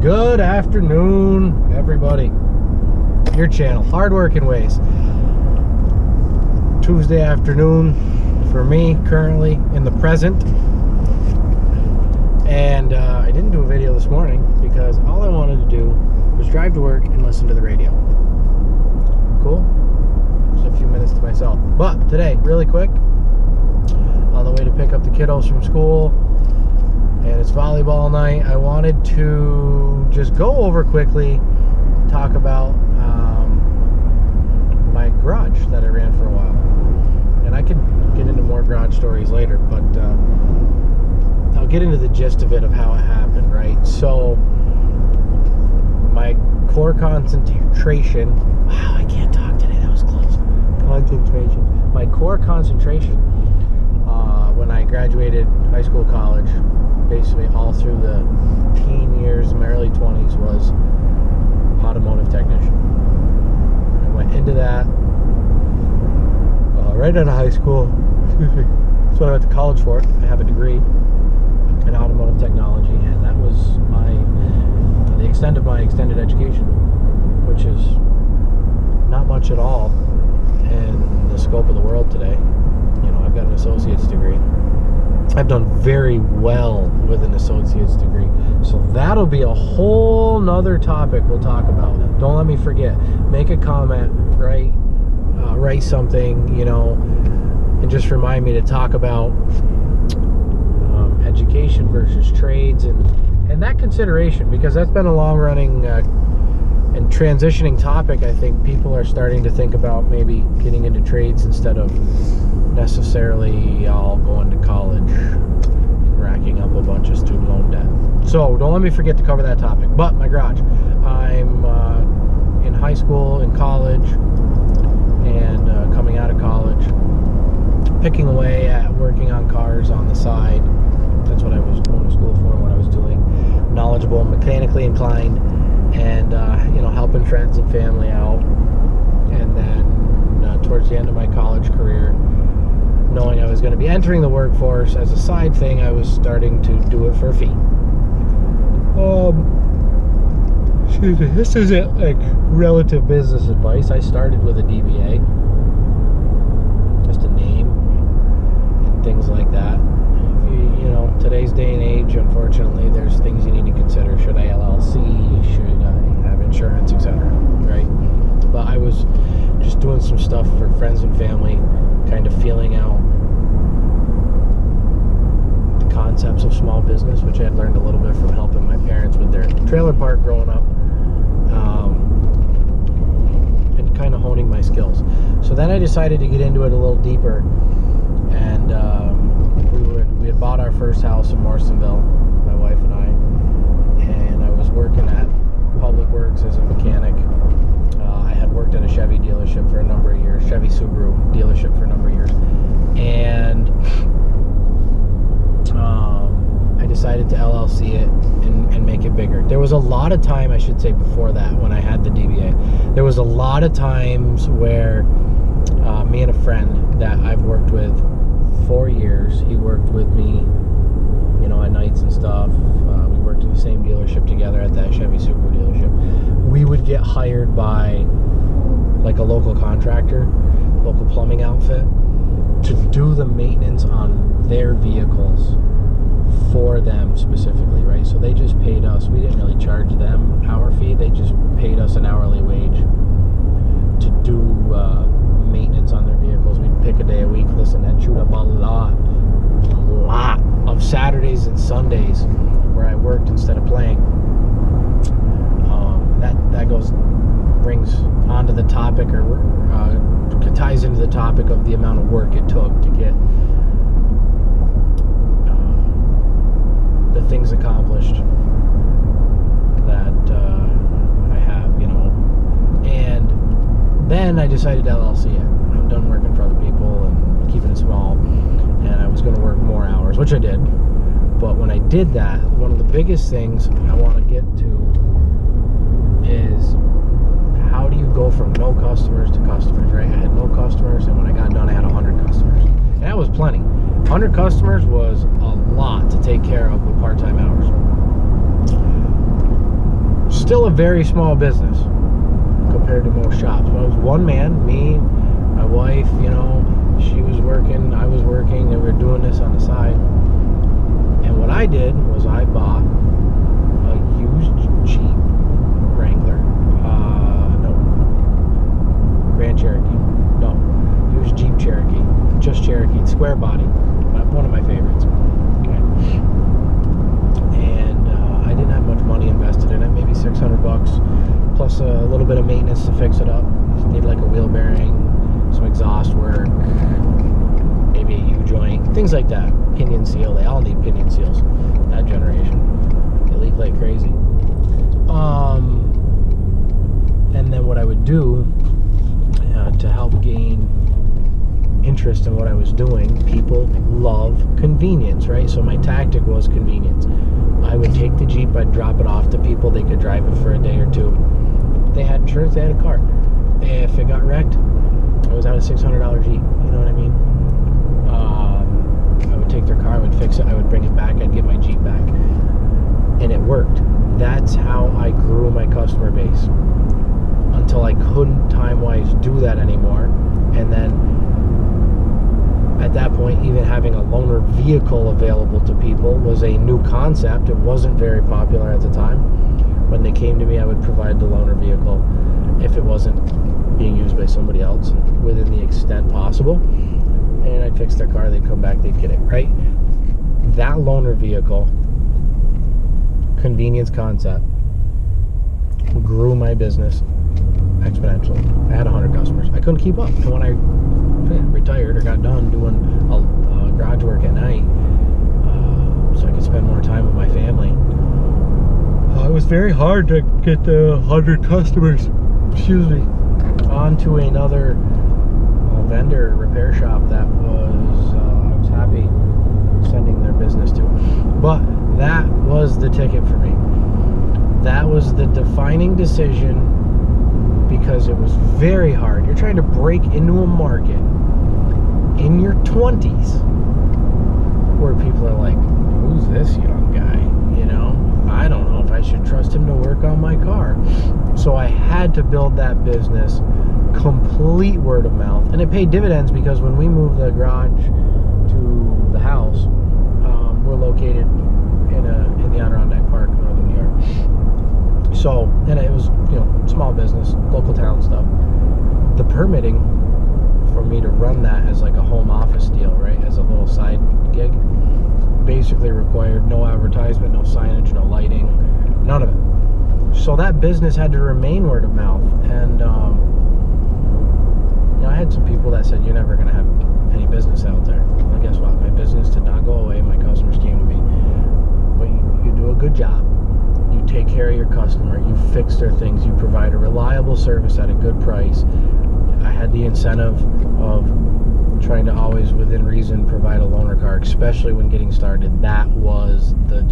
Good afternoon, everybody. Your channel, Hardworking Ways. Tuesday afternoon for me, currently in the present. And I didn't do a video this morning because all I wanted to do was drive to work and listen to the radio. Cool? Just a few minutes to myself. But today, really quick, on the way to pick up the kiddos from school, and it's volleyball night, I wanted to just go over quickly, talk about my garage that I ran for a while. And I could get into more garage stories later, but I'll get into the gist of it, of how it happened, right? So, my core concentration, wow, I can't talk today, that was close. Concentration. My core concentration, when I graduated high school, college, basically all through the teen years, my early 20s, was automotive technician. I went into that right out of high school. Excuse me. That's what I went to college for. I have a degree in automotive technology, and that was the extent of my extended education, which is not much at all in the scope of the world today. You know, I've got an associate's degree. I've done very well with an associate's degree. So that'll be a whole nother topic we'll talk about. Don't let me forget. Make a comment, write something, you know, and just remind me to talk about education versus trades and that consideration, because that's been a long-running and transitioning topic. I think people are starting to think about maybe getting into trades instead of necessarily all going to college and racking up a bunch of student loan debt. So don't let me forget to cover that topic. But my garage, I'm in high school, in college, and coming out of college, picking away at working on cars on the side. That's what I was going to school for and what I was doing. Knowledgeable, mechanically inclined, and you know, helping friends and family out. And then towards the end of my college career, knowing I was going to be entering the workforce as a side thing, I was starting to do it for a fee. Excuse me, this isn't like relative business advice. I started with a DBA, just a name and things like that. You know, today's day and age, unfortunately, there's things you need to consider. Should I LLC? Should I have insurance, etc.? Right? But I was just doing some stuff for friends and family, kind of feeling out the concepts of small business, which I had learned a little bit from helping my parents with their trailer park growing up, and kind of honing my skills. So then I decided to get into it a little deeper, and we had bought our first house in Morrisonville, my wife and I was working at Public Works as a mechanic. I had worked at a Chevy dealership for a number of years, Chevy Subaru dealership for a number of years, and I decided to LLC it and make it bigger. There was a lot of time, I should say, before that, when I had the DBA, there was a lot of times where me and a friend that I've worked with 4 years, he worked with me, you know, at nights and stuff. We worked in the same dealership together at that Chevy Subaru dealership. We would get hired by like a local contractor, local plumbing outfit, to do the maintenance on their vehicles for them specifically, right? So they just paid us. We didn't really charge them our fee. They just paid us an hourly wage to do maintenance on their vehicles. We'd pick a day a week. Listen, that chewed up a lot of Saturdays and Sundays where I worked instead of playing. That brings onto the topic, or ties into the topic of the amount of work it took to get the things accomplished that I have, you know. And then I decided to LLC it. I'm done working for other people and keeping it small, and I was going to work more hours, which I did. But when I did that, one of the biggest things I want to get to is, how do you go from no customers to customers, right? I had no customers, and when I got done, I had 100 customers. And that was plenty. 100 customers was a lot to take care of with part-time hours. Still a very small business compared to most shops. But I was one man, me, my wife, you know, she was working, I was working, and we were doing this on the side. And what I did was I bought a used Jeep Wrangler, no, Grand Cherokee, no, used Jeep Cherokee, just Cherokee, square body, one of my favorites. Okay. And I didn't have much money invested in it, maybe $600 plus a little bit of maintenance to fix it up. Just need like a wheel bearing, some exhaust work, maybe a U-joint, things like that. Pinion seal, they all need pinion seals, that generation. They leak like crazy. And then what I would do to help gain interest in what I was doing, people love convenience, right? So my tactic was convenience. I would take the Jeep, I'd drop it off to people, they could drive it for a day or two. They had insurance, they had a car. If it got wrecked, it was out a $600 Jeep, you know what I mean? I would take their car, I would fix it, I would bring it back, I'd get my Jeep back. And it worked. That's how I grew my customer base. Until I couldn't time-wise do that anymore. And then at that point, even having a loaner vehicle available to people was a new concept. It wasn't very popular at the time. When they came to me, I would provide the loaner vehicle if it wasn't being used by somebody else within the extent possible. And I'd fix their car, they'd come back, they'd get it, right? That loaner vehicle convenience concept grew my business exponentially. I had 100 customers. I couldn't keep up. And when I retired or got done doing garage work at night, so I could spend more time with my family, it was very hard to get the 100 customers, excuse me, onto another vendor repair shop that was I was happy sending their business to. But that was the ticket for me. That was the defining decision, because it was very hard. You're trying to break into a market in your 20s where people are like, who's this young guy? You know, I don't know if I should trust him to work on my car. So I had to build that business complete word of mouth, and it paid dividends, because when we moved the garage to the house, we're located in the Adirondack Park, northern New York. So, and it was, you know, small business, local town stuff. The permitting for me to run that as like a home office deal, right, as a little side gig, basically required no advertisement, no signage, no lighting, none of it. So that business had to remain word of mouth. And you know, I had some people that said, you're never going to have any business out there. Well, guess what? My business did not go away. My customers came to me. But you do a good job. You take care of your customer. You fix their things. You provide a reliable service at a good price. I had the incentive of trying to always, within reason, provide a loaner car, especially when getting started. That was the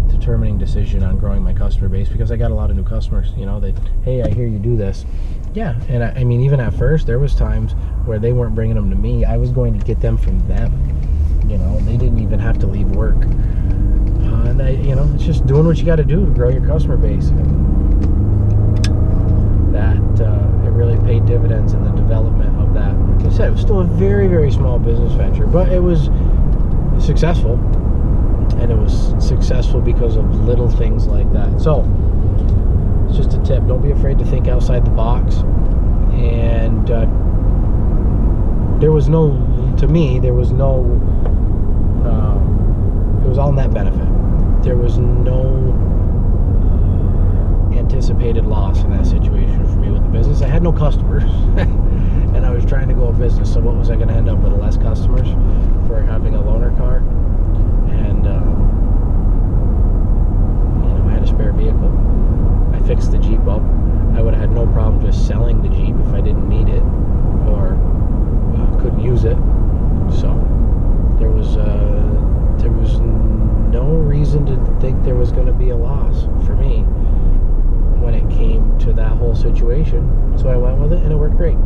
determining decision on growing my customer base, because I got a lot of new customers. You know, hey, I hear you do this. Yeah, and I mean, even at first, there was times where they weren't bringing them to me. I was going to get them from them. You know, they didn't even have to leave work. And you know, it's just doing what you got to do to grow your customer base. And that it really paid dividends in the development of that. Like I said, it was still a very, very small business venture, but it was successful. And it was successful because of little things like that. So it's just a tip. Don't be afraid to think outside the box. And there was no, to me, there was no, it was all net benefit. There was no anticipated loss in that situation for me with the business. I had no customers. And I was trying to go a business. So what was I going to end up with? Less customers for having a loaner car? And you know, I had a spare vehicle. I fixed the Jeep up. I would have had no problem just selling the Jeep if I didn't need it or couldn't use it. So there was no reason to think there was going to be a loss for me when it came to that whole situation. So I went with it, and it worked great.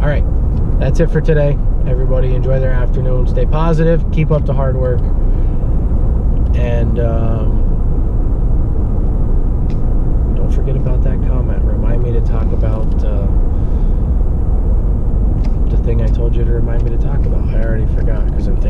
All right, that's it for today. Everybody enjoy their afternoon. Stay positive. Keep up the hard work. And to remind me to talk about? I already forgot because I'm